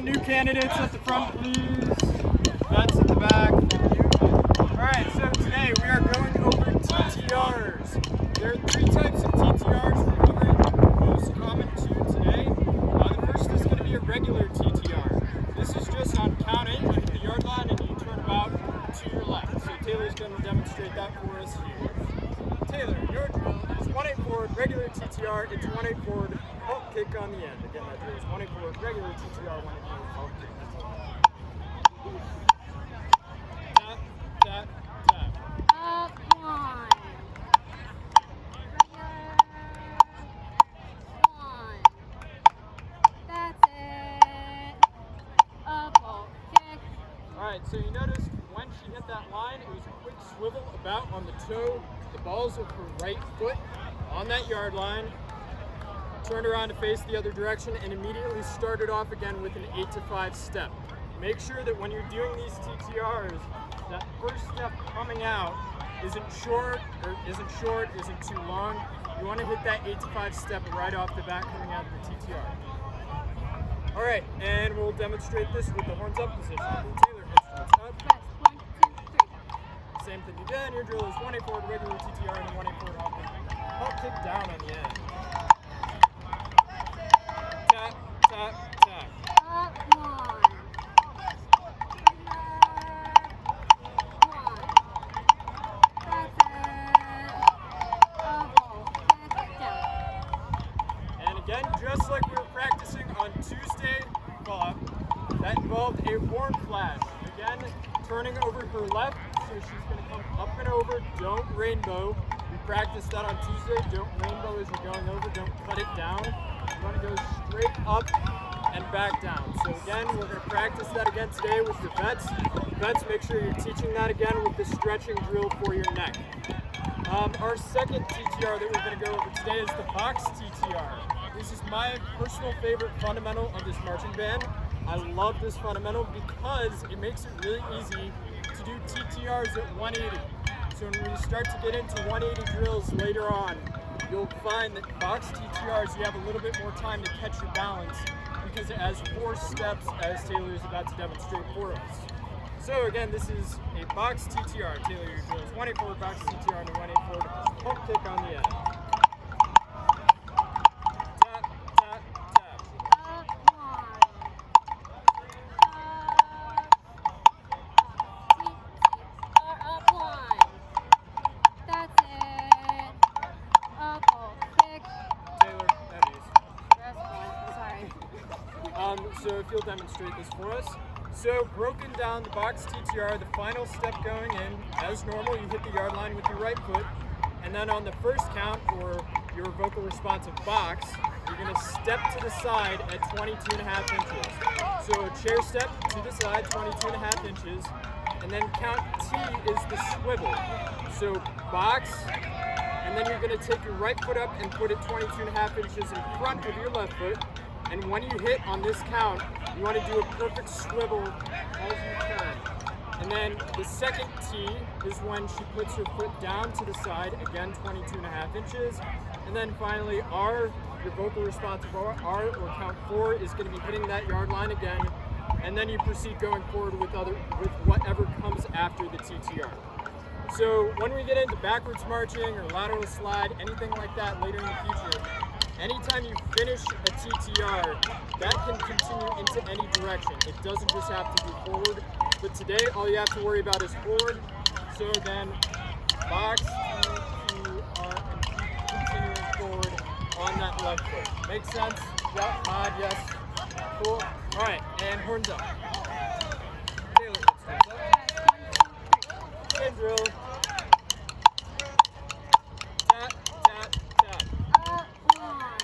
new candidates at the front, please. Vets at the back. Alright, so today we are going over TTRs. There are three types of TTRs we're covering. The most common two today. The first is going to be a regular TTR. This is just on count 8. You hit the yard line and you turn about to your left. So Taylor's going to demonstrate that for us here. Taylor, your drill is 1-8 forward, regular TTR. It's 1-8 forward, pump kick on the end. Again, that drill is 1-8 forward, regular TTR, 1-8 forward, pump kick. Tap, tap, tap. Up one. Regular. One. That's it. Up, oh, kick. Alright, so you noticed when she hit that line, it was a quick swivel about on the toe, the balls of her right foot on that yard line, turned around to face the other direction, and immediately started off again with an 8-5 step. Make sure that when you're doing these TTRs, that first step coming out isn't short, isn't too long. You want to hit that 8-5 step right off the bat coming out of the TTR. Alright, and we'll demonstrate this with the horns up position. Taylor, instruments up. Press 1, 2, 3. Same thing again. Your drill is 1-8 forward, regular TTR, and 1-8 forward hop kick down on the end. Tap, tap, tap. Up one. And again, just like we were practicing on Tuesday, that involved a horn flash. Again, turning over her left, so she's going to come up and over. Don't rainbow. We practiced that on Tuesday. Don't rainbow as you're going over. Don't cut it down. You want to go straight up and back down. So again, we're going to practice that again today with the vets. Vets, make sure you're teaching that again with the stretching drill for your neck. Our second TTR that we're going to go over today is the box TTR. This is my personal favorite fundamental of this marching band. I love this fundamental because it makes it really easy to do TTRs at 180. So when we start to get into 180 drills later on, you'll find that box TTRs, you have a little bit more time to catch your balance because it has 4 steps, as Taylor is about to demonstrate for us. So again, this is a box TTR. Taylor, your drill is 1-8 forward box TTR and a 1-8 forward pump kick on the end. Tap, tap, tap. Up one. Up one. That's it. Up, oh, kick. Taylor, that is. Sorry. So if you'll demonstrate this for us. So broken down the box TTR, the final step going in, as normal, you hit the yard line with your right foot, and then on the first count, or your vocal responsive box, you're going to step to the side at 22.5 inches. So a chair step to the side, 22.5 inches, and then count T is the swivel. So box, and then you're going to take your right foot up and put it 22.5 inches in front of your left foot. And when you hit on this count, you want to do a perfect swivel as you turn. And then the second T is when she puts her foot down to the side, again 22.5 inches. And then finally R, your vocal responsive R, or count 4, is going to be hitting that yard line again. And then you proceed going forward with whatever comes after the TTR. So when we get into backwards marching or lateral slide, anything like that later in the future, anytime you finish a TTR, that can continue into any direction. It doesn't just have to be forward. But today, all you have to worry about is forward. So then, box, TTR, and keep continuing forward on that left foot. Make sense? Yep, nod, yes. Cool. All right, and horns up. Taylor, horns up. Same drill. Tap, tap, tap. Up one.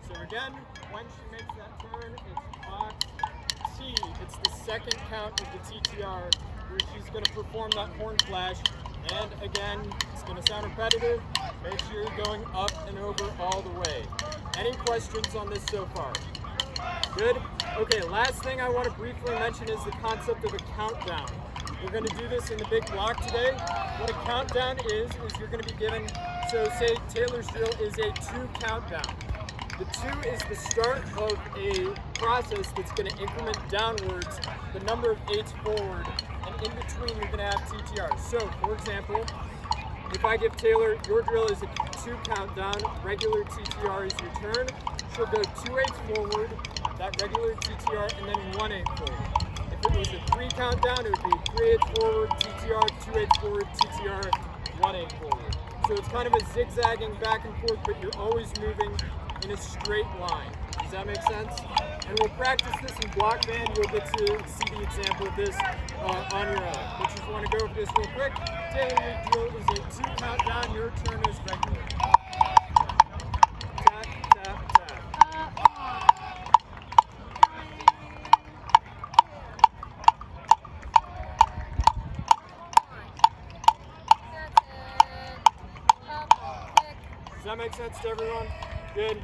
So again, when she makes that turn, it's box T. It's the second count of the TTR where she's going to perform that horn flash. And again, it's going to sound repetitive. Make sure you're going up and over all the way. Any questions on this so far? Good? Okay, last thing I want to briefly mention is the concept of a countdown. We're going to do this in the big block today. What a countdown is you're going to be given, so say Taylor's drill is a 2 countdown. The 2 is the start of a process that's going to increment downwards the number of 8s forward, and in between you're going to have TTRs. So, for example, if I give Taylor, your drill is a 2 countdown, regular TTR is your turn, she'll go 2 8s forward, that regular TTR, and then 1 8 forward. If it was a 3 countdown, it would be 3 8s forward, TTR, 2 8s forward, TTR, 1 8 forward. So it's kind of a zigzagging back and forth, but you're always moving in a straight line. Does that make sense? And we'll practice this in block band. You'll get to see the example of this on your own. But you just want to go over this real quick. Taylor, your drill is a 2 countdown. Your turn is regular. Tap, tap, tap. Does that make sense to everyone? Good.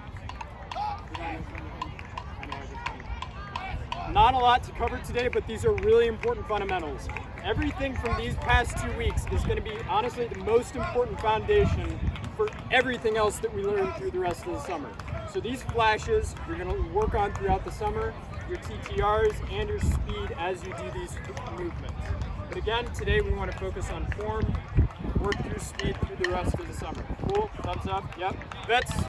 Not a lot to cover today, but these are really important fundamentals. Everything from these past 2 weeks is going to be, honestly, the most important foundation for everything else that we learn through the rest of the summer. So these flashes, you're going to work on throughout the summer, your TTRs and your speed as you do these movements. But again, today we want to focus on form, work through speed through the rest of the summer. Cool? Thumbs up? Yep. Vets?